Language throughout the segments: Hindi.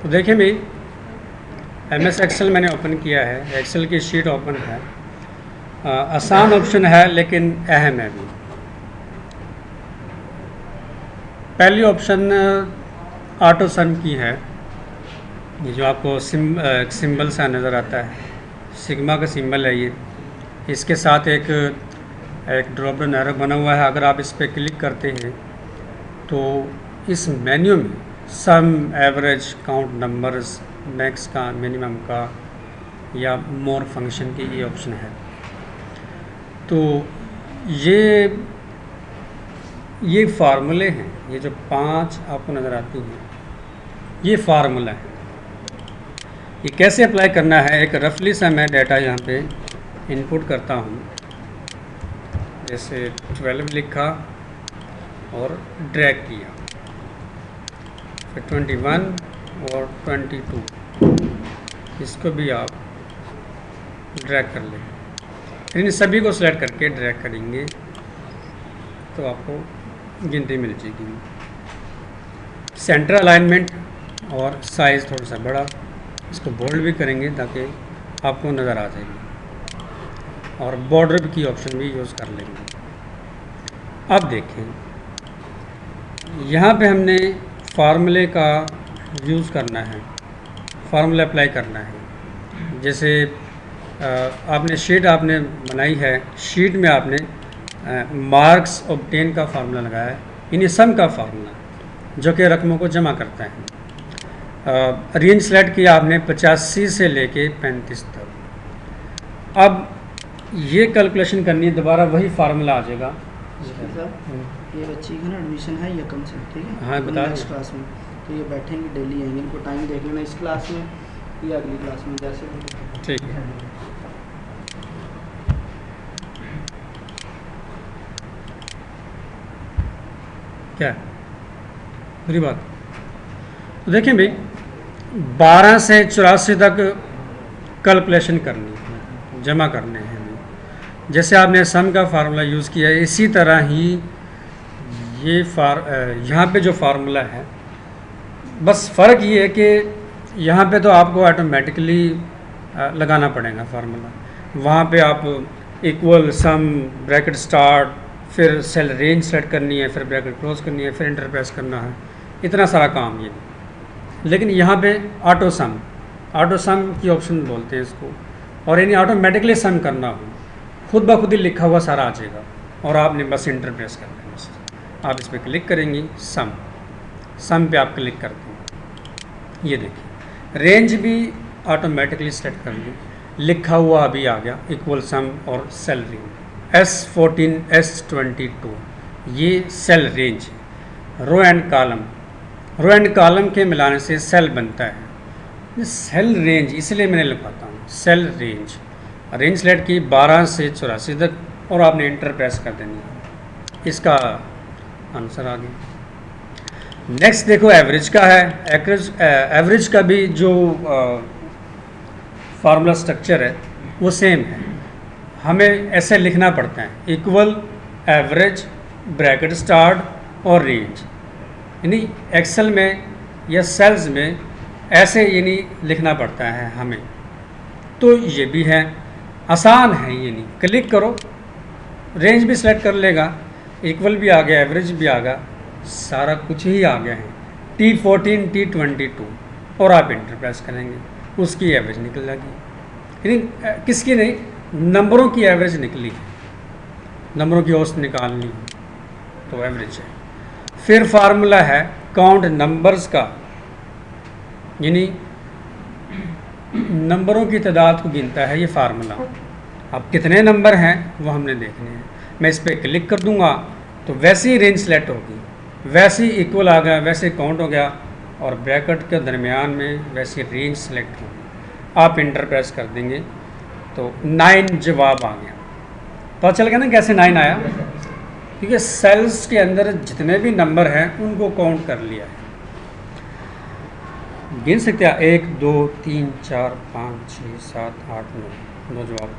तो देखिए भाई, MS एक्सेल मैंने ओपन किया है, एक्सेल की शीट ओपन है। आसान ऑप्शन है लेकिन अहम है भी। पहली ऑप्शन ऑटो सम की है, ये जो आपको सिंबल सा नज़र आता है, सिग्मा का सिंबल है ये। इसके साथ एक ड्रॉप डाउन एरो बना हुआ है। अगर आप इस पर क्लिक करते हैं तो इस मेन्यू में सम, एवरेज, काउंट नंबर्स, मैक्स का, मिनिमम का या मोर फंक्शन की ये ऑप्शन है। तो ये फार्मूले हैं, ये जो 5 आपको नज़र आती हैं ये फार्मूला है। ये कैसे अप्लाई करना है, एक रफली सा मैं डाटा यहाँ पे इनपुट करता हूँ। जैसे 12 लिखा और ड्रैग किया, फिर 21 और 22, इसको भी आप ड्रैग कर लें। इन सभी को सिलेक्ट करके ड्रैग करेंगे तो आपको गिनती मिल जाएगी। सेंटर अलाइनमेंट और साइज़ थोड़ा सा बड़ा, इसको बोल्ड भी करेंगे ताकि आपको नज़र आ जाएगी। और बॉर्डर की ऑप्शन भी यूज़ कर लेंगे। अब देखें, यहाँ पे हमने फार्मूले का यूज़ करना है, फार्मूला अप्लाई करना है। जैसे आपने शीट आपने बनाई है, शीट में आपने मार्क्स ऑब्टेन का फार्मूला लगाया है, यानी सम का फार्मूला जो कि रकमों को जमा करता है। रेंज सेलेक्ट किया आपने 85 से लेके 35 तक। अब ये कैलकुलेशन करनी है, दोबारा वही फार्मूला आ जाएगा। ये बच्ची का ना एडमिशन है यकम से, ठीक है? हाँ, बता नेक्स्ट क्लास में, तो ये बैठेंगे डेली आएंगे, इनको टाइम देख लेना इस क्लास में या अगली क्लास में, जैसे ठीक है। क्या पूरी बात? तो देखें भाई, 12 से 84 तक कैलकुलेशन करनी है, जमा करने हैं। जैसे आपने सम का फार्मूला यूज़ किया है, इसी तरह ही ये यहाँ पे जो फार्मूला है, बस फ़र्क ये है कि यहाँ पे तो आपको ऑटोमेटिकली लगाना पड़ेगा फार्मूला। वहाँ पे आप इक्वल, सम, ब्रैकेट स्टार्ट, फिर सेल रेंज सेट करनी है, फिर ब्रैकेट क्लोज करनी है, फिर इंटर प्रेस करना है, इतना सारा काम ये। लेकिन यहाँ पे ऑटो सम की ऑप्शन बोलते हैं इसको, और यानी ऑटोमेटिकली सम करना हो, खुद ब खुद ही लिखा हुआ सारा आ जाएगा और आपने बस इंटर प्रेस कर देना। आप इस पर क्लिक करेंगी, सम पे आप क्लिक करते हैं, ये देखिए रेंज भी ऑटोमेटिकली सेट कर ली, लिखा हुआ अभी आ गया, इक्वल सम और सेल रेंज। S14 S22 ये सेल रेंज है। रो एंड कॉलम के मिलाने से सेल बनता है। सेल रेंज इसलिए मैंने लिखवाता हूँ, सेल रेंज सेलेक्ट की 12 से 84 तक और आपने इंटर प्रेस कर देनी है। इसका आंसर आ गया। नेक्स्ट देखो, एवरेज का है। एवरेज का भी जो फार्मूला स्ट्रक्चर है वो सेम है। हमें ऐसे लिखना पड़ता है, इक्वल, एवरेज, ब्रैकेट स्टार्ट और रेंज। यानी एक्सेल में या सेल्स में ऐसे यानी लिखना पड़ता है हमें। तो ये भी है, आसान है। ये नहीं, क्लिक करो, रेंज भी सेलेक्ट कर लेगा, इक्वल भी आ गया, एवरेज भी आ गया, सारा कुछ ही आ गया है। T14 T22 और आप इंटर प्रेस करेंगे, उसकी एवरेज निकल जाएगी। यानी किसकी नहीं, नंबरों की एवरेज निकली है, नंबरों की औसत निकालनी है तो एवरेज है। फिर फार्मूला है काउंट नंबर्स का, यानी नंबरों की तादाद को गिनता है ये फार्मूला। अब कितने नंबर हैं वो हमने देखने हैं। मैं इस पर क्लिक कर दूंगा तो वैसे ही रेंज सेलेक्ट होगी, वैसे ही इक्वल आ गया, वैसे काउंट हो गया और ब्रैकेट के दरमियान में वैसे रेंज सेलेक्ट होगी। आप इंटर प्रेस कर देंगे तो 9 जवाब आ गया। पता चल गया ना कैसे 9 आया, क्योंकि सेल्स के अंदर जितने भी नंबर हैं उनको काउंट कर लिया है। गिन सकते हैं 1 2 3 4 5 6 7 8 9 जवाब।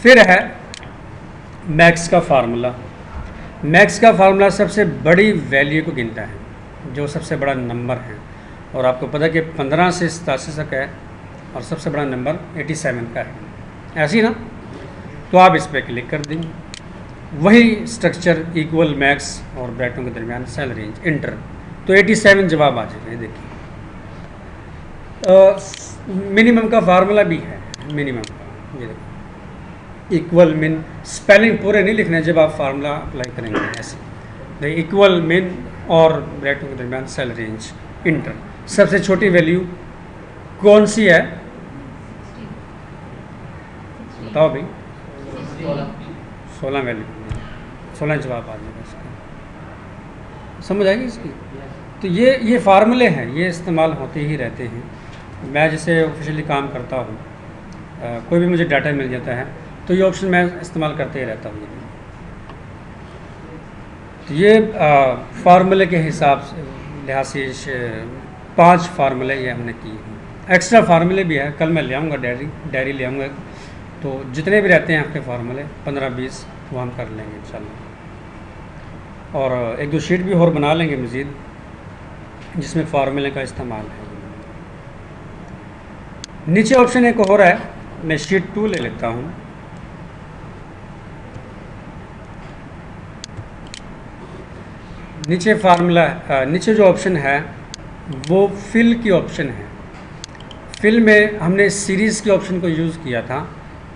फिर है मैक्स का फार्मूला। मैक्स का फार्मूला सबसे बड़ी वैल्यू को गिनता है, जो सबसे बड़ा नंबर है और आपको पता है कि 15 से 87 तक है और सबसे बड़ा नंबर 87 का है, ऐसी ना। तो आप इस पर क्लिक कर देंगे, वही स्ट्रक्चर इक्वल मैक्स और ब्रैकेटों के दरमियान सेल रेंज इंटर, तो 87 जवाब आ जाएगा। ये देखिए मिनिमम का फार्मूला भी है, मिनिमम का ये देखिए इक्वल मिन, स्पेलिंग पूरे नहीं लिखना है जब आप फार्मूला अप्लाई करेंगे, ऐसे इक्वल मिन और ब्रैकेटों के दरमियान सेल रेंज इंटर। सबसे छोटी वैल्यू कौन सी है बताओ भाई? 16 वैल्यू, 16 जवाब आ जाएगा इसका। समझ आएगी इसकी? तो ये फार्मूले हैं, ये इस्तेमाल होते ही रहते हैं। मैं जैसे ऑफिशियली काम करता हूँ, कोई भी मुझे डाटा मिल जाता है तो ये ऑप्शन मैं इस्तेमाल करते ही रहता हूँ। तो ये फार्मूले के हिसाब से लिहाज से 5 फार्मूले ये हमने किए हैं। एक्स्ट्रा फार्मूले भी है, कल मैं ले आऊँगा, डायरी ले आऊँगा, तो जितने भी रहते हैं आपके फार्मूले 15-20 वो हम कर लेंगे इंशाल्लाह। और 1-2 शीट भी और बना लेंगे मज़ीद जिसमें फार्मूले का इस्तेमाल है। नीचे ऑप्शन एक और है, मैं शीट 2 ले लेता हूँ। नीचे फार्मूला, नीचे जो ऑप्शन है वो फिल की ऑप्शन है। फिल में हमने सीरीज़ के ऑप्शन को यूज़ किया था।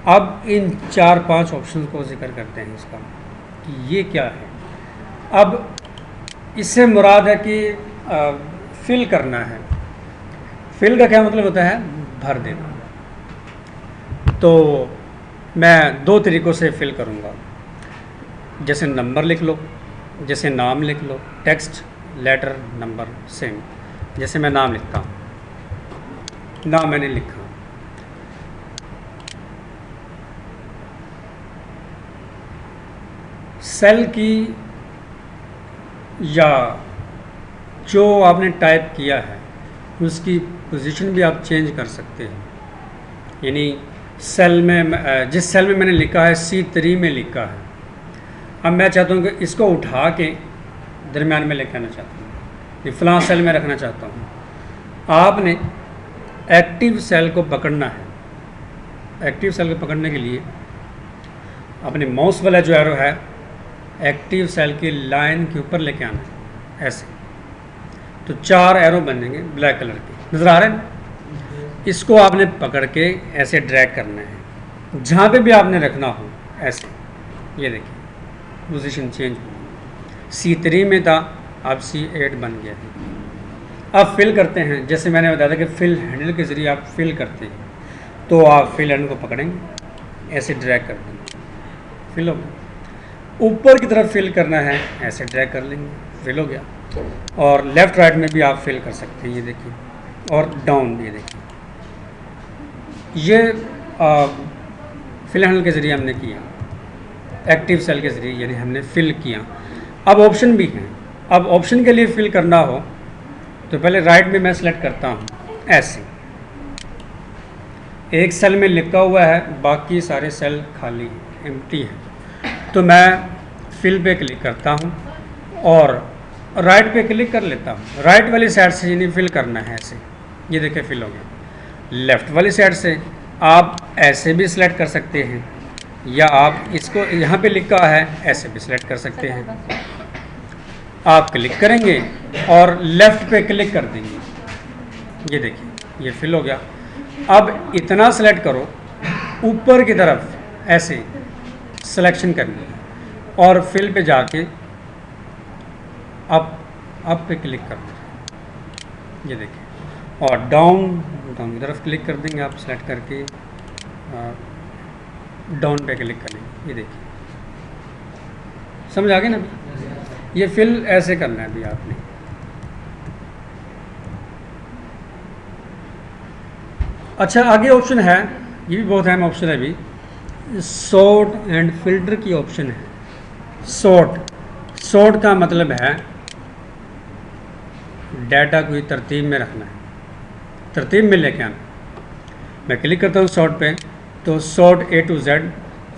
अब इन 4-5 ऑप्शन को जिक्र करते हैं इसका कि ये क्या है। अब इससे मुराद है कि फिल करना है। फिल का क्या मतलब होता है? भर देना। तो मैं 2 तरीक़ों से फिल करूँगा, जैसे नंबर लिख लो, जैसे नाम लिख लो, टेक्स्ट लेटर नंबर सेम। जैसे मैं नाम लिखता हूँ, नाम मैंने लिखा, सेल की या जो आपने टाइप किया है उसकी पोजीशन भी आप चेंज कर सकते हैं। यानी सेल में, जिस सेल में मैंने लिखा है C3 में लिखा है, अब मैं चाहता हूँ कि इसको उठा के दरमियान में लेके आना चाहता हूँ, ये फ़लाँ सेल में रखना चाहता हूँ। आपने एक्टिव सेल को पकड़ना है। एक्टिव सेल को पकड़ने के लिए अपने माउस वाला जो एरो है एक्टिव सेल की लाइन के ऊपर लेके आना है, ऐसे। तो 4 एरो बनेंगे ब्लैक कलर के, नज़र आ रहे हैं? इसको आपने पकड़ के ऐसे ड्रैग करना है जहाँ पे भी आपने रखना हो, ऐसे। ये देखिए पोजीशन चेंज हुई, C3 में था अब C8 बन गया है। अब फिल करते हैं, जैसे मैंने बताया था कि फिल हैंडल के ज़रिए आप फिल करते हैं। तो आप फिल हैंडल को पकड़ेंगे, ऐसे ड्रैग कर देंगे, फिल हो गया। ऊपर की तरफ फिल करना है, ऐसे ड्रैग कर लेंगे, फिल हो गया। और लेफ़्ट राइट में भी आप फिल कर सकते हैं, ये देखिए, और डाउन भी, ये देखिए। ये फिल हैंडल के ज़रिए हमने किया, एक्टिव सेल के ज़रिए, यानी हमने फिल किया। अब ऑप्शन भी हैं। अब ऑप्शन के लिए फिल करना हो तो पहले राइट में मैं सेलेक्ट करता हूँ, ऐसे। एक सेल में लिखा हुआ है, बाकी सारे सेल खाली हैं, एम्प्टी है। तो मैं फिल पे क्लिक करता हूँ और राइट पे क्लिक कर लेता हूँ। राइट वाली साइड से यानी फिल करना है, ऐसे। ये देखिए फिल हो गया। लेफ़्ट वाली साइड से आप ऐसे भी सिलेक्ट कर सकते हैं, या आप इसको यहाँ पे लिखा है ऐसे भी सिलेक्ट कर सकते हैं। आप क्लिक करेंगे और लेफ़्ट पे क्लिक कर देंगे, ये देखिए ये फिल हो गया। अब इतना सेलेक्ट करो, ऊपर की तरफ ऐसे सिलेक्शन करनी है और फिल पे जाके अप पे क्लिक कर दें, ये देखिए। और डाउन की तरफ क्लिक कर देंगे आप सेलेक्ट करके, डाउन पे क्लिक करेंगे, ये देखिए। समझ आ गया ना? ये फिल ऐसे करना है अभी आपने। अच्छा, आगे ऑप्शन है, ये भी बहुत अहम ऑप्शन है अभी, सॉर्ट एंड फिल्टर की ऑप्शन है। सॉर्ट का मतलब है डाटा को तरतीब में रखना है, तरतीब में लेके आना। मैं क्लिक करता हूँ सॉर्ट पे, तो sort A to Z,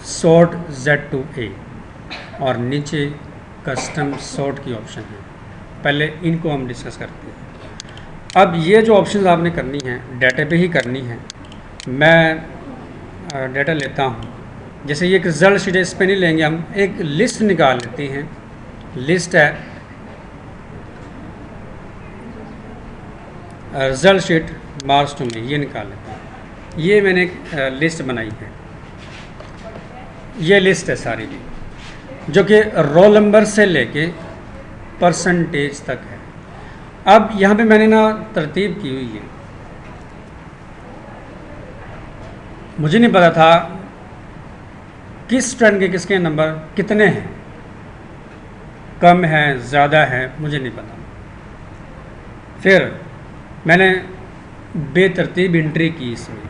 sort Z to A, और नीचे कस्टम सॉर्ट की ऑप्शन है। पहले इनको हम डिस्कस करते हैं। अब ये जो ऑप्शंस आपने करनी है डाटा पे ही करनी है। मैं डाटा लेता हूँ, जैसे ये एक रिजल्ट शीट है, इस पर नहीं लेंगे हम, एक लिस्ट निकाल लेते हैं। लिस्ट है रिजल्ट शीट मार्च 2 में, ये निकाल लेते हैं। ये मैंने एक लिस्ट बनाई है, ये लिस्ट है सारी की, जो कि रोल नंबर से लेके परसेंटेज तक है। अब यहाँ पे मैंने ना तरतीब की हुई है, मुझे नहीं पता था किस स्टूडेंट के किसके नंबर कितने हैं, कम है ज़्यादा है, मुझे नहीं पता। फिर मैंने बेतरतीब एंट्री की इसमें,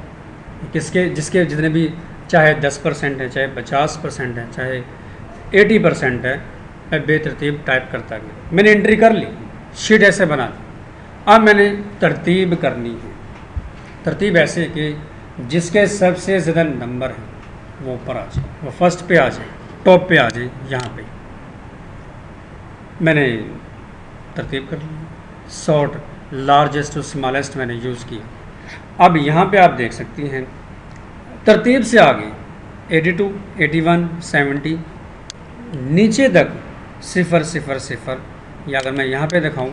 किसके जिसके जितने भी, चाहे 10% है, चाहे 50% है, चाहे 80% है, मैं बेतरतीब टाइप करता गया। मैंने एंट्री कर ली, शीट ऐसे बना दी। अब मैंने तरतीब करनी है। तरतीब ऐसे कि जिसके सबसे ज़्यादा नंबर हैं वो ऊपर आ जाए, वो फर्स्ट पे आ जाए, टॉप पे आ जाए। यहाँ पे मैंने तरतीब कर ली, सॉर्ट लार्जेस्ट टू स्मॉलेस्ट मैंने यूज़ किया। अब यहाँ पे आप देख सकती हैं तरतीब से आगे 82, 81, 70, नीचे तक 0, 0, 0, या अगर मैं यहाँ पे दिखाऊँ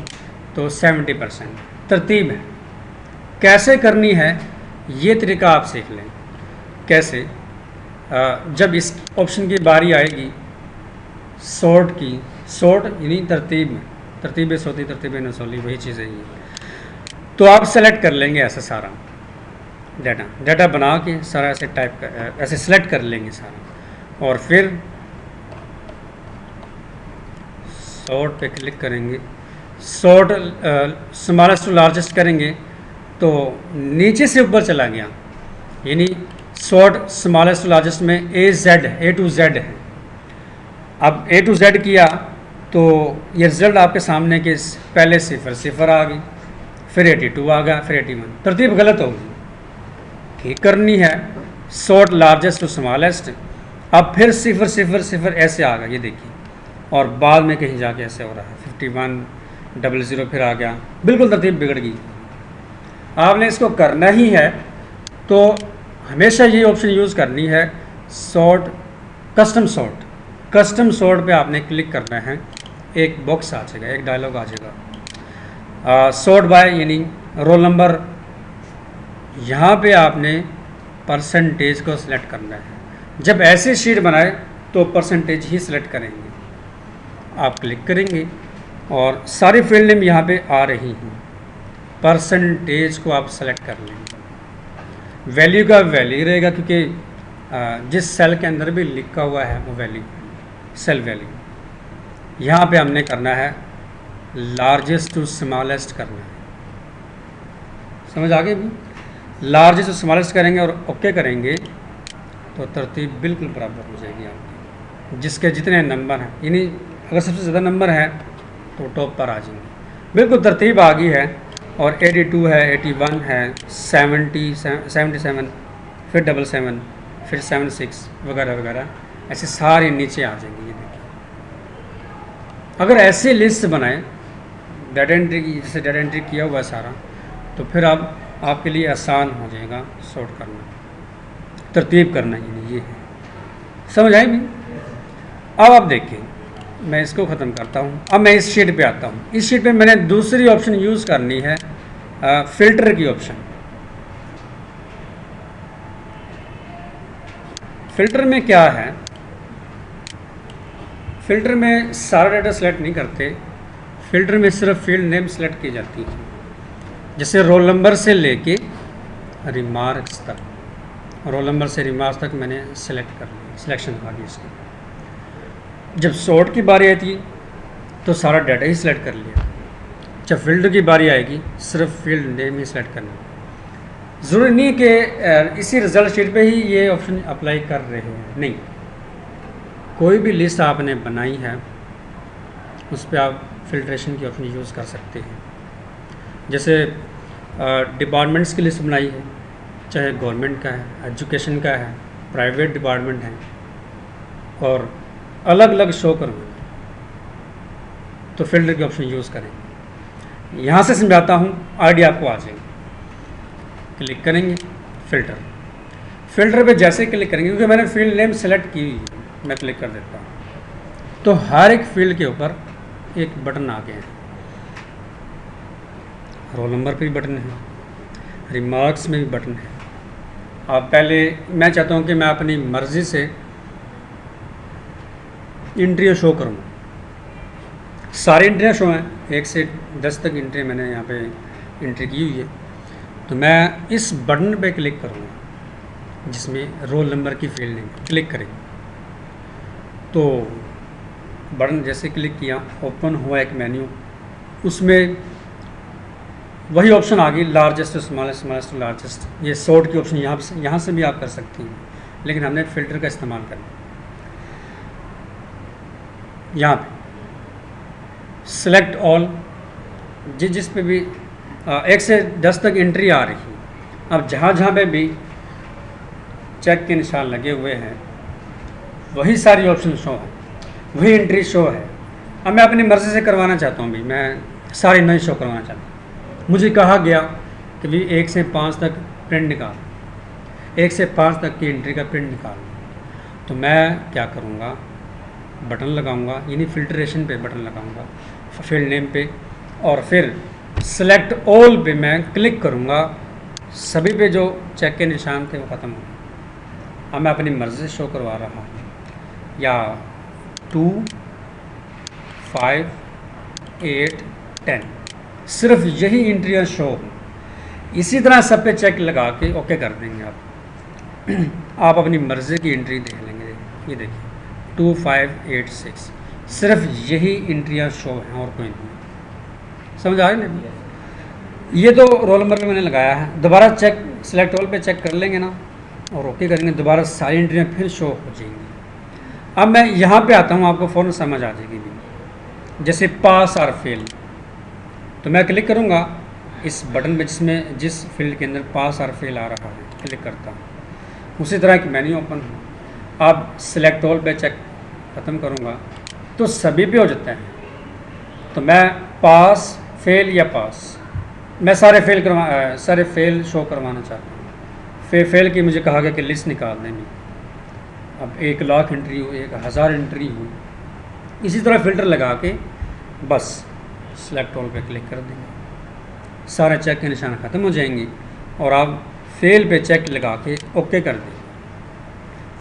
तो 70% तरतीब है। कैसे करनी है ये तरीका आप सीख लें। कैसे, जब इस ऑप्शन की बारी आएगी सॉर्ट की, सॉर्ट यानी तरतीब में, तरतीब सोती तरतीब नसोली, वही चीज़ है ये। तो आप सेलेक्ट कर लेंगे ऐसा सारा डाटा बना के सारा ऐसे टाइप कर, ऐसे सेलेक्ट कर लेंगे सारा, और फिर सॉर्ट पे क्लिक करेंगे। सॉर्ट स्मॉलेस्ट टू लार्जेस्ट करेंगे तो नीचे से ऊपर चला गया, यानी सॉर्ट स्मॉलेस्ट टू लार्जेस्ट में A to Z है। अब A to Z किया तो ये रिज़ल्ट आपके सामने के पहले 0, 0 आ गई, फिर 82 आ गया, फिर 81। तरतीब गलत होगी, ठीक करनी है। सॉर्ट लार्जेस्ट टू स्मॉलेस्ट, अब फिर 0, 0, 0 ऐसे आ गया, ये देखिए, और बाद में कहीं जाके ऐसे हो रहा है 51, 00 फिर आ गया, बिल्कुल तरतीब बिगड़ गई। आपने इसको करना ही है तो हमेशा ये ऑप्शन यूज़ करनी है, sort custom sort. Custom sort पे आपने क्लिक करना है, एक बॉक्स आ जाएगा, एक डायलॉग आ जाएगा, सॉर्ट बाय यानी रोल नंबर। यहाँ पे आपने परसेंटेज को सिलेक्ट करना है। जब ऐसी शीट बनाए तो परसेंटेज ही सिलेक्ट करेंगे। आप क्लिक करेंगे और सारी फील्ड नेम यहाँ पे आ रही हैं, परसेंटेज को आप सेलेक्ट कर लेंगे। वैल्यू का वैल्यू रहेगा, क्योंकि जिस सेल के अंदर भी लिखा हुआ है वो वैल्यू, सेल वैल्यू। यहाँ पे हमने करना है लार्जेस्ट टू स्मॉलेस्ट करना है, समझ आ गई भी? लार्जेस्ट टू स्मॉलेस्ट करेंगे और ओके करेंगे तो तरतीब बिल्कुल बराबर हो जाएगी आपकी, जिसके जितने नंबर हैं, यानी अगर सबसे ज़्यादा नंबर है तो टॉप पर आ जाएंगे। बिल्कुल तरतीब आ गई है, और 82 है, 81 है, 70, 77, फिर 77, फिर 76 वगैरह वगैरह, ऐसे सारे नीचे आ जाएंगे। ये देखिए, अगर ऐसे लिस्ट बनाएं डाटा एंट्री की, जैसे डाटा एंट्री किया हुआ है सारा, तो फिर आपके लिए आसान हो जाएगा सॉर्ट करना, तरतीब करना, ये है। समझ आई भी? अब आप देखिए, मैं इसको ख़त्म करता हूँ। अब मैं इस शीट पे आता हूँ। इस शीट पे मैंने दूसरी ऑप्शन यूज़ करनी है, फ़िल्टर की ऑप्शन। फ़िल्टर में क्या है, फ़िल्टर में सारा डाटा सेलेक्ट नहीं करते, फ़िल्टर में सिर्फ फील्ड नेम सेलेक्ट की जाती है। जैसे रोल नंबर से लेके रिमार्क्स तक, रोल नंबर से रिमार्क्स तक मैंने सेलेक्ट कर लिया, सिलेक्शन आ गई इसकी। जब सॉर्ट की बारी आती तो सारा डाटा ही सिलेक्ट कर लिया। जब फील्ड की बारी आएगी सिर्फ फील्ड नेम ही सिलेक्ट करना। ज़रूरी नहीं कि इसी रिज़ल्ट शीट पे ही ये ऑप्शन अप्लाई कर रहे हैं, नहीं। कोई भी लिस्ट आपने बनाई है उस पर आप फिल्ट्रेशन की ऑप्शन यूज़ कर सकते हैं। जैसे डिपार्टमेंट्स की लिस्ट बनाई है, चाहे गवर्नमेंट का है, एजुकेशन का है, प्राइवेट डिपार्टमेंट है, और अलग अलग शो करूँ तो फिल्टर के ऑप्शन यूज़ करें। यहाँ से समझाता हूँ, आइडिया आपको आ जाएगा। क्लिक करेंगे फ़िल्टर, फ़िल्टर पे जैसे क्लिक करेंगे, क्योंकि मैंने फील्ड नेम सेलेक्ट की हुई है, मैं क्लिक कर देता हूँ, तो हर एक फील्ड के ऊपर एक बटन आ गया है। रोल नंबर पे भी बटन है, रिमार्क्स में भी बटन है। अब पहले मैं चाहता हूँ कि मैं अपनी मर्ज़ी से एंट्रियाँ शो करूँ, सारी एंट्रियाँ शो हैं, 1 से 10 तक एंट्री मैंने यहाँ पे एंट्री की हुई है। तो मैं इस बटन पे क्लिक करूँगा जिसमें रोल नंबर की फील्ड नेम, क्लिक करेंगे तो बटन जैसे क्लिक किया, ओपन हुआ एक मेन्यू, उसमें वही ऑप्शन आ गई, largest to smallest, smallest to largest. ये सॉर्ट की ऑप्शन यहाँ से भी आप कर सकती हैं, लेकिन हमने फ़िल्टर का इस्तेमाल करना। यहाँ पे सेलेक्ट ऑल, जिस पे भी 1 से 10 तक एंट्री आ रही है, अब जहाँ पे भी चेक के निशान लगे हुए हैं वही सारी ऑप्शन शो है, वही एंट्री शो है। अब मैं अपनी मर्ज़ी से करवाना चाहता हूँ भी, मैं सारी नहीं शो करवाना चाहता। मुझे कहा गया कि भी 1 से 5 तक प्रिंट निकाल, 1 से 5 तक की एंट्री का प्रिंट निकाल, तो मैं क्या करूँगा, बटन लगाऊंगा, यानी फ़िल्ट्रेशन पे बटन लगाऊंगा फील्ड नेम पे, और फिर सेलेक्ट ऑल पे मैं क्लिक करूँगा, सभी पे जो चेक के निशान थे वो ख़त्म हो गए। अब मैं अपनी मर्ज़ी से शो करवा रहा हूँ, या 2, 5, 8, 10, सिर्फ यही एंट्रियाँ शो हो। इसी तरह सब पे चेक लगा के ओके कर देंगे आप। आप अपनी मर्ज़ी की एंट्री देख लेंगे। ये देखिए 2, 5, 8, 6, सिर्फ यही एंट्रियाँ शो हैं और कोई नहीं। समझ आ रही ना? ये तो रोल नंबर पे मैंने लगाया है। दोबारा चेक, सेलेक्ट ऑल पे चेक कर लेंगे ना और ओके करेंगे, दोबारा सारी एंट्रियाँ फिर शो हो जाएंगी। अब मैं यहाँ पे आता हूँ, आपको फ़ौरन समझ आ जाएगी भी। जैसे पास और फेल, तो मैं क्लिक करूँगा इस बटन पे जिसमें जिस फील्ड के अंदर पास और फेल आ रहा है, क्लिक करता हूँ, उसी तरह की मेन्यू ओपन हो। अब सेलेक्ट ऑल पे चेक ख़त्म करूँगा तो सभी पे हो जाता है। तो मैं पास, फेल या पास, मैं सारे फेल शो करवाना चाहता हूँ। फेल की मुझे कहा गया कि लिस्ट निकाल देंगे। अब 1 लाख एंट्री हो, 1000 एंट्री हो, इसी तरह फ़िल्टर लगा के बस सेलेक्ट ऑल पे क्लिक कर देंगे, सारे चेक के निशान ख़त्म हो जाएंगे और आप फेल पे चेक लगा के ओके कर देंगे।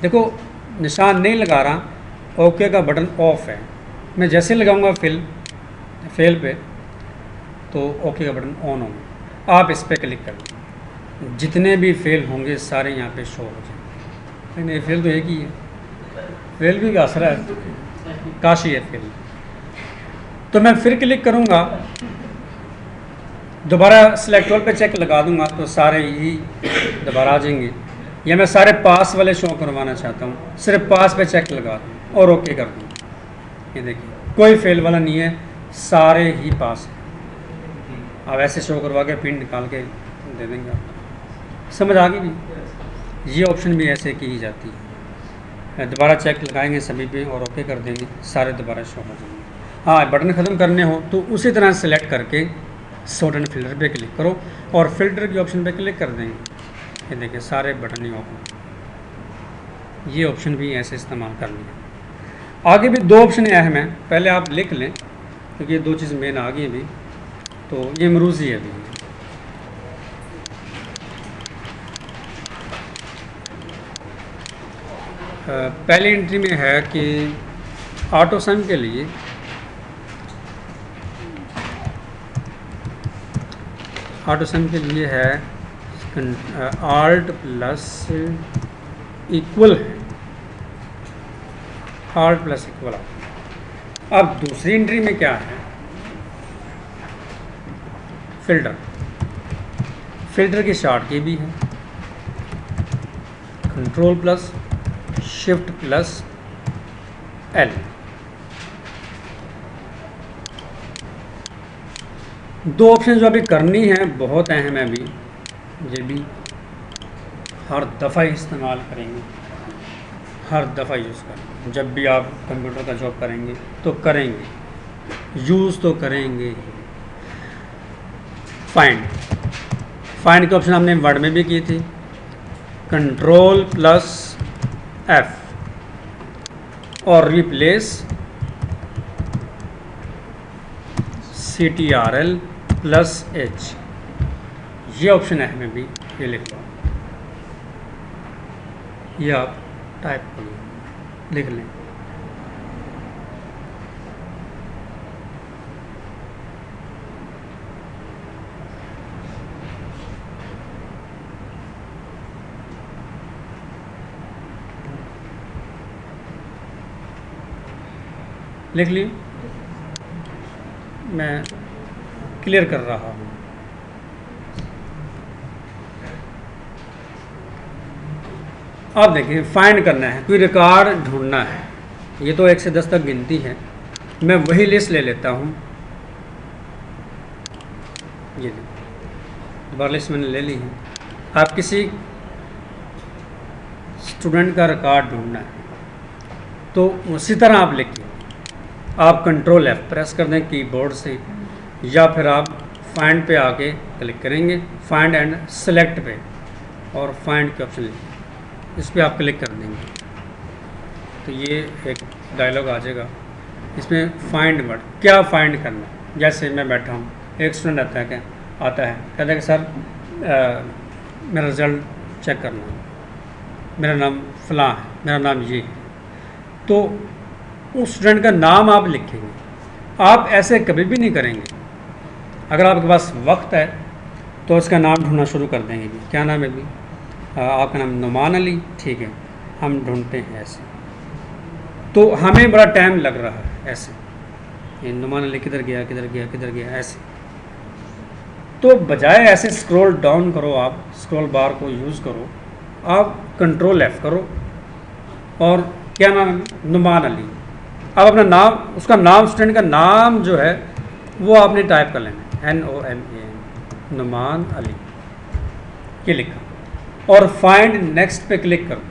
देखो निशान नहीं लगा रहा, ओके का बटन ऑफ है। मैं जैसे लगाऊंगा फेल पे तो ओके का बटन ऑन होगा। आप इस पर क्लिक कर दें, जितने भी फेल होंगे सारे यहाँ पे शो हो जाएंगे। लेकिन फेल तो एक ही है, फेल भी आसरा है, काशी है फेल। तो मैं फिर क्लिक करूँगा, दोबारा सेलेक्ट ऑल पे चेक लगा दूंगा तो सारे ही दोबारा आ जाएंगे। या मैं सारे पास वाले शो करवाना चाहता हूँ, सिर्फ पास पे चेक लगा दूँ और ओके कर दूँ। ये देखिए कोई फेल वाला नहीं है, सारे ही पास हैं। आप ऐसे शो करवा के पिन निकाल के दे देंगे आप। समझ आ गई भी? ये ऑप्शन भी ऐसे की ही जाती है। दोबारा चेक लगाएंगे सभी पे और ओके कर देंगे, सारे दोबारा शो हो जाएंगे। हाँ, बटन ख़त्म करने हो तो उसी तरह सेलेक्ट करके सॉर्ट एंड फिल्टर पे क्लिक करो और फिल्टर के ऑप्शन पे क्लिक कर देंगे। ये देखिए सारे बटन ही ओपन। ये ऑप्शन भी ऐसे इस्तेमाल करनी है। आगे भी 2 ऑप्शन अहम हैं, पहले आप लिख लें क्योंकि ये 2 चीज़ मेन आ गई अभी। तो ये मरूज़ी है अभी। पहली एंट्री में है कि ऑटो सम के लिए है आल्ट प्लस इक्वल है, आल्ट प्लस इक्वल। अब दूसरी एंट्री में क्या है, फिल्टर की शॉर्ट की भी है, control plus shift plus L. दो ऑप्शन जो अभी करनी है बहुत अहम है, अभी ये भी हर दफ़ा इस्तेमाल करेंगे, हर दफ़ा यूज़ करेंगे। जब भी आप कंप्यूटर का जॉब करेंगे तो करेंगे, यूज़ तो करेंगे ही। फाइंड की ऑप्शन हमने वर्ड में भी की थी, कंट्रोल प्लस एफ और रिप्लेस CTRL प्लस H, ये ऑप्शन है हमें भी, ये लिख लो, ये आप टाइप कर लिख लें। लिख ली, मैं क्लियर कर रहा हूँ। अब देखिए फाइंड करना है, कोई रिकॉर्ड ढूंढना है। ये तो 1 से 10 तक गिनती है, मैं वही लिस्ट ले लेता हूँ। ये दोबारा लिस्ट मैंने ले ली है। आप किसी स्टूडेंट का रिकॉर्ड ढूंढना है तो उसी तरह आप लिखिए। आप कंट्रोल F प्रेस कर दें कीबोर्ड से, या फिर आप फाइंड पे आके क्लिक करेंगे, फाइंड एंड सेलेक्ट पे, और फाइंड के ऑप्शन लिखिए, इस पर आप क्लिक कर देंगे तो ये एक डायलॉग आ जाएगा। इसमें फाइंड वर्ड, क्या फाइंड करना है। जैसे मैं बैठा हूँ, एक स्टूडेंट आता है कहता है कि सर मेरा रिज़ल्ट चेक करना है, मेरा नाम फ़लाँ है, मेरा नाम ये है, तो उस स्टूडेंट का नाम आप लिखेंगे। आप ऐसे कभी भी नहीं करेंगे। अगर आपके पास वक्त है तो उसका नाम ढूंढना शुरू कर देंगे भी, क्या नाम है भी, आपका नाम नुमान अली, ठीक है, हम ढूंढते हैं ऐसे, तो हमें बड़ा टाइम लग रहा है ऐसे, ये नुमान अली किधर गया किधर गया किधर गया ऐसे। तो बजाय ऐसे स्क्रॉल डाउन करो, आप स्क्रॉल बार को यूज़ करो, आप कंट्रोल F करो और क्या नाम है, नुमान अली। अब अपना नाम, उसका नाम, स्टूडेंट का नाम जो है वो आपने टाइप कर लेना है, NOMAN, नुमान अली, ये लिखा, और फाइंड नेक्स्ट पे क्लिक कर दो।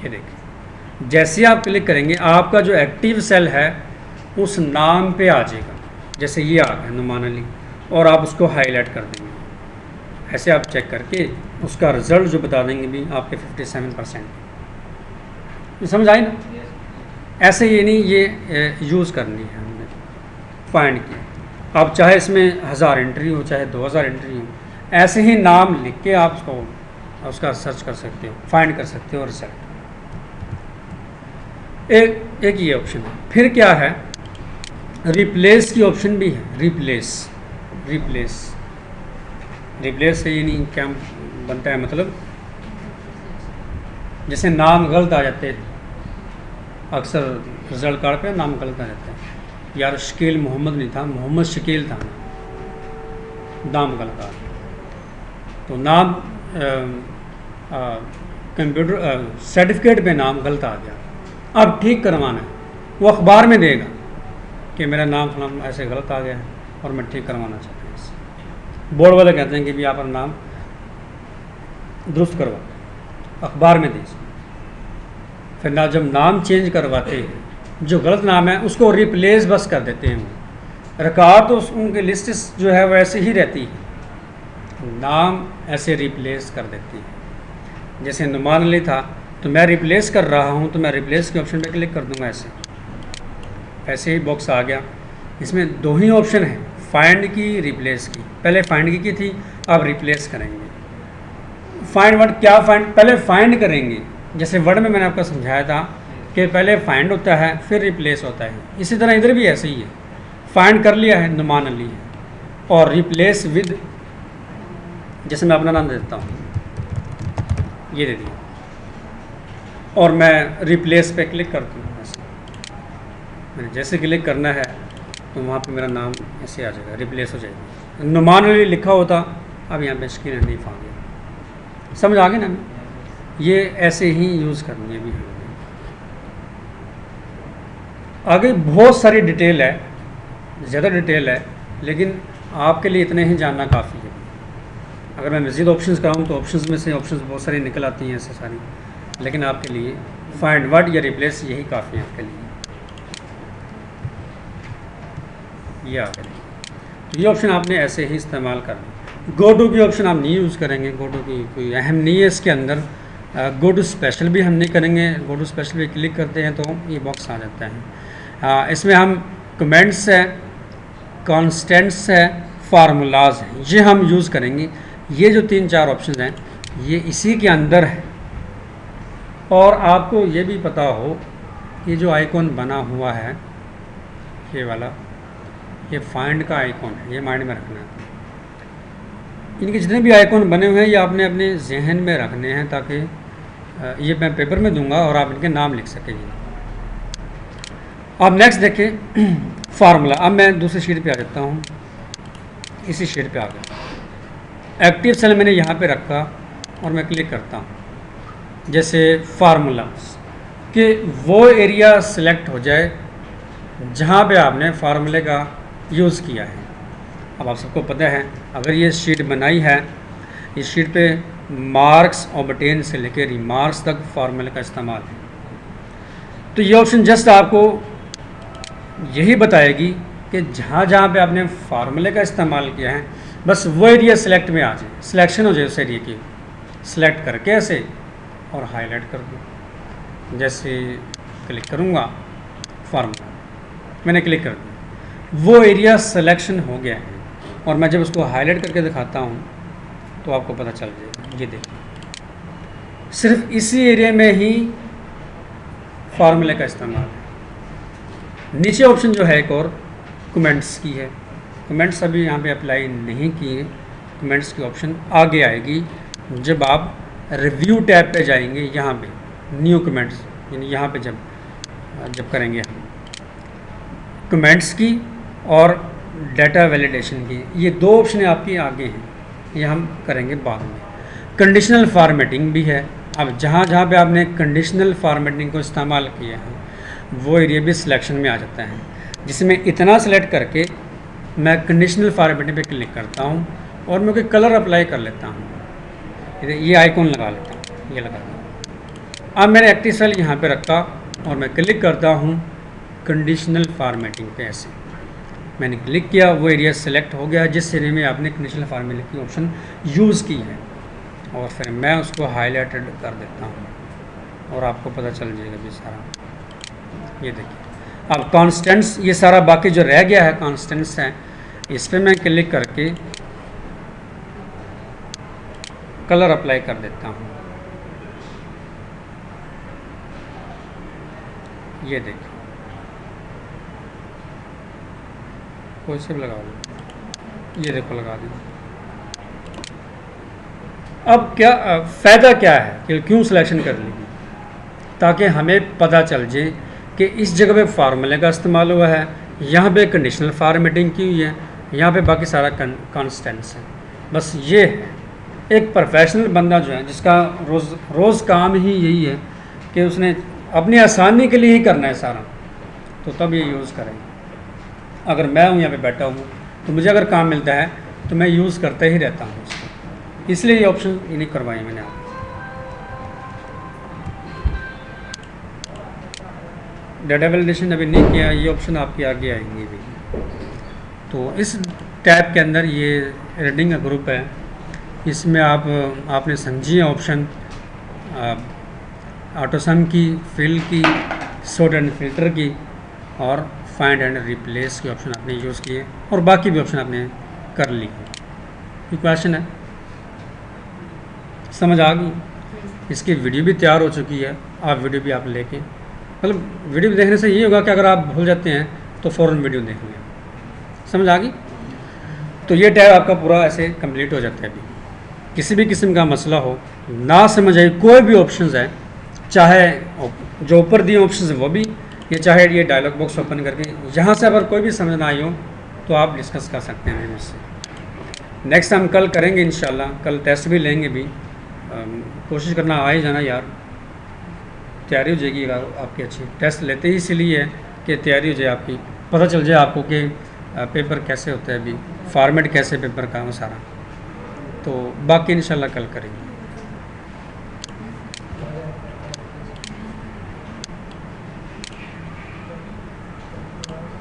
ये देखिए, जैसे आप क्लिक करेंगे आपका जो एक्टिव सेल है उस नाम पे आ जाएगा, जैसे ये आ गया नुमान अली, और आप उसको हाईलाइट कर देंगे। ऐसे आप चेक करके उसका रिज़ल्ट जो बता देंगे भी आपके 57%। समझ आई ना? ऐसे ये नहीं, ये यूज़ करनी है हमने फाइंड की। आप चाहे इसमें 1000 एंट्री हो, चाहे 2000 एंट्री हो, ऐसे ही नाम लिख के आप उसका सर्च कर सकते हो, फाइंड कर सकते हो रिजल्ट। एक ये ऑप्शन है। फिर क्या है, रिप्लेस की ऑप्शन भी है। रिप्लेस से ये नहीं क्या बनता है, मतलब जैसे नाम गलत आ जाते हैं, अक्सर रिजल्ट कार्ड पे नाम गलत आ जाता है, यार शकील मोहम्मद नहीं था, मोहम्मद शकील था, नाम गलत आ गया, तो नाम कंप्यूटर सर्टिफिकेट पे नाम गलत आ गया, अब ठीक करवाना है, वो अखबार में देगा कि मेरा नाम फलाम ऐसे गलत आ गया है और मैं ठीक करवाना चाहता हूँ इससे। बोर्ड वाले कहते हैं कि भी आप अपना नाम दुरुस्त करवा, अखबार में दे। फिर ना जब नाम चेंज करवाते हैं, जो गलत नाम है उसको रिप्लेस बस कर देते हैं। वो रिकॉर्ड तो उनकी लिस्ट जो है वो ऐसे ही रहती है, नाम ऐसे रिप्लेस कर देती है। जैसे नुमान अली था तो मैं रिप्लेस कर रहा हूँ, तो मैं रिप्लेस के ऑप्शन पे क्लिक कर दूंगा, ऐसे ही बॉक्स आ गया। इसमें दो ही ऑप्शन है, फाइंड की, रिप्लेस की। पहले फाइंड की थी, अब रिप्लेस करेंगे। फाइंड वर्ड, क्या फाइंड, पहले फाइंड करेंगे। जैसे वर्ड में मैंने आपको समझाया था कि पहले फाइंड होता है फिर रिप्लेस होता है, इसी तरह इधर भी ऐसे ही है। फाइंड कर लिया है, नुमान अली है, और रिप्लेस विद, जैसे मैं अपना नाम दे देता हूँ, ये दे दिया, और मैं रिप्लेस पे क्लिक कर दूँ। मैंने जैसे क्लिक करना है तो वहाँ पे मेरा नाम ऐसे आ जाएगा, रिप्लेस हो जाएगा। नुमान अली लिखा होता, अब यहाँ पे शकील हनीफ आ गया। समझ आ गई ना? ये ऐसे ही यूज़ करनी है भी। आगे बहुत सारी डिटेल है, ज़्यादा डिटेल है, लेकिन आपके लिए इतने ही जानना काफ़ी है। अगर मैं मज़ीद ऑप्शंस कराऊँ तो ऑप्शंस में से ऑप्शंस बहुत सारी निकल आती हैं ऐसे सारी, लेकिन आपके लिए फाइंड वर्ड या रिप्लेस यही काफ़ी है आपके लिए। ये आ गया। ये ऑप्शन आपने ऐसे ही इस्तेमाल करना। गो टू की ऑप्शन आप नहीं यूज़ करेंगे, गो टू की कोई अहम नहीं है इसके अंदर। गो टू स्पेशल भी हम नहीं करेंगे, गो टू स्पेशल पे क्लिक करते हैं तो ये बॉक्स आ जाता है। इसमें हम कमेंट्स है, कॉन्स्टेंट्स है, फार्मूलाज हैं, ये हम यूज़ करेंगे। ये जो 3-4 ऑप्शन हैं ये इसी के अंदर है। और आपको ये भी पता हो ये जो आइकॉन बना हुआ है ये वाला, ये फाइंड का आइकॉन है, ये माइंड में रखना है। इनके जितने भी आइकॉन बने हुए हैं ये आपने अपने जहन में रखने हैं ताकि ये मैं पेपर में दूंगा और आप इनके नाम लिख सकेंगे। अब नेक्स्ट देखें फार्मूला। अब मैं दूसरी शीट पे आ जाता हूँ, इसी शीट पे आ गया। एक्टिव सेल मैंने यहाँ पे रखा और मैं क्लिक करता हूँ। जैसे फार्मूला कि वो एरिया सिलेक्ट हो जाए जहाँ पे आपने फार्मूले का यूज़ किया है। अब आप सबको पता है अगर ये शीट बनाई है, इस शीट पे मार्क्स ऑब्टेन से लेकर रिमार्क्स तक फार्मूले का इस्तेमाल है। तो ये ऑप्शन जस्ट आपको यही बताएगी कि जहाँ जहाँ पे आपने फार्मूले का इस्तेमाल किया है बस वो एरिया सिलेक्ट में आ जाए, सिलेक्शन हो जाए उस एरिया की। सिलेक्ट करके ऐसे और हाईलाइट कर दूँ। जैसे क्लिक करूँगा फार्मूला, मैंने क्लिक कर दिया, वो एरिया सिलेक्शन हो गया है। और मैं जब उसको हाईलाइट करके दिखाता हूँ तो आपको पता चल जाएगा। ये देखिए सिर्फ इसी एरिया में ही फार्मूले का इस्तेमाल है। नीचे ऑप्शन जो है एक और कमेंट्स की है, कमेंट्स अभी यहाँ पे अप्लाई नहीं किए। कमेंट्स की ऑप्शन आगे आएगी जब आप रिव्यू टैब पे जाएंगे, यहाँ पे न्यू कमेंट्स, यानी यहाँ पे जब करेंगे हम कमेंट्स की और डाटा वैलिडेशन की, ये 2 ऑप्शन आपके आगे हैं, ये हम करेंगे बाद में। कंडीशनल फॉर्मेटिंग भी है। अब जहाँ जहाँ पे आपने कंडीशनल फॉर्मेटिंग को इस्तेमाल किया है वो एरिया भी सिलेक्शन में आ जाता है, जिसमें इतना सेलेक्ट करके मैं कंडीशनल फॉर्मेटिंग पे क्लिक करता हूँ और मैं कोई कलर अप्लाई कर लेता हूँ। ये आइकॉन लगा लेता हूँ, ये लगा लेता। अब मैंने एक्टिव सेल यहाँ पे रखा और मैं क्लिक करता हूँ कंडीशनल फॉर्मेटिंग पे। ऐसे मैंने क्लिक किया, वो एरिया सेलेक्ट हो गया जिस एरिया में आपने कंडीशनल फॉर्मेटिंग की ऑप्शन यूज़ की है। और फिर मैं उसको हाईलाइटेड कर देता हूँ और आपको पता चल जाएगा भी सारा। ये देखिए अब कॉन्स्टेंट्स, ये सारा बाकी जो रह गया है कॉन्स्टेंट्स हैं, इस पर मैं क्लिक करके कलर अप्लाई कर देता हूँ। ये देखिए कोई से भी लगा लो, ये देखो लगा दी। अब क्या फ़ायदा क्या है कि क्यों सिलेक्शन कर ली, ताकि हमें पता चल जाए कि इस जगह पे फार्मूले का इस्तेमाल हुआ है, यहाँ पे कंडीशनल फॉर्मेटिंग की हुई है, यहाँ पे बाकी सारा कॉन्स्टेंट्स है। बस ये है एक प्रोफेशनल बंदा जो है जिसका रोज़ काम ही यही है कि उसने अपनी आसानी के लिए ही करना है सारा, तो तब ये यूज़ करेंगे। अगर मैं हूँ यहाँ पे बैठा हूँ तो मुझे अगर काम मिलता है तो मैं यूज़ करते ही रहता हूँ उसको, इसलिए ये ऑप्शन इन्हीं करवाई मैंने आप। डाटा वैलिडेशन अभी नहीं किया, ये ऑप्शन आपके आगे आएंगे भी। तो इस टैब के अंदर ये रीडिंग का ग्रुप है, इसमें आपने समझी है ऑप्शन ऑटोसम की, फिल की, सॉर्ट एंड फिल्टर की और फाइंड एंड रिप्लेस की ऑप्शन आपने यूज़ किए और बाकी भी ऑप्शन आपने कर ली। कोई क्वेश्चन है, समझ आ गई? इसकी वीडियो भी तैयार हो चुकी है, आप वीडियो भी आप लेके, मतलब वीडियो देखने से ये होगा कि अगर आप भूल जाते हैं तो फ़ौरन वीडियो देख लें। समझ आ गई? तो ये टैब आपका पूरा ऐसे कंप्लीट हो जाता है। अभी किसी भी किस्म का मसला हो, ना समझ आए, कोई भी ऑप्शंस है, चाहे जो ऊपर दिए ऑप्शंस हैं वो भी, या चाहे ये डायलॉग बॉक्स ओपन करके यहाँ से अगर कोई भी समझ ना आई हो तो आप डिस्कस कर सकते हैं मुझसे। नेक्स्ट हम कल करेंगे इंशाल्लाह, कल टेस्ट भी लेंगे भी। कोशिश करना आ ही जाना यार, तैयारी हो जाएगी आपकी अच्छी। टेस्ट लेते ही इसलिए है कि तैयारी हो जाए आपकी, पता चल जाए आपको कि पेपर कैसे होता है, अभी फॉर्मेट कैसे पेपर का वो सारा। तो बाकी इंशाल्लाह कल करेंगे।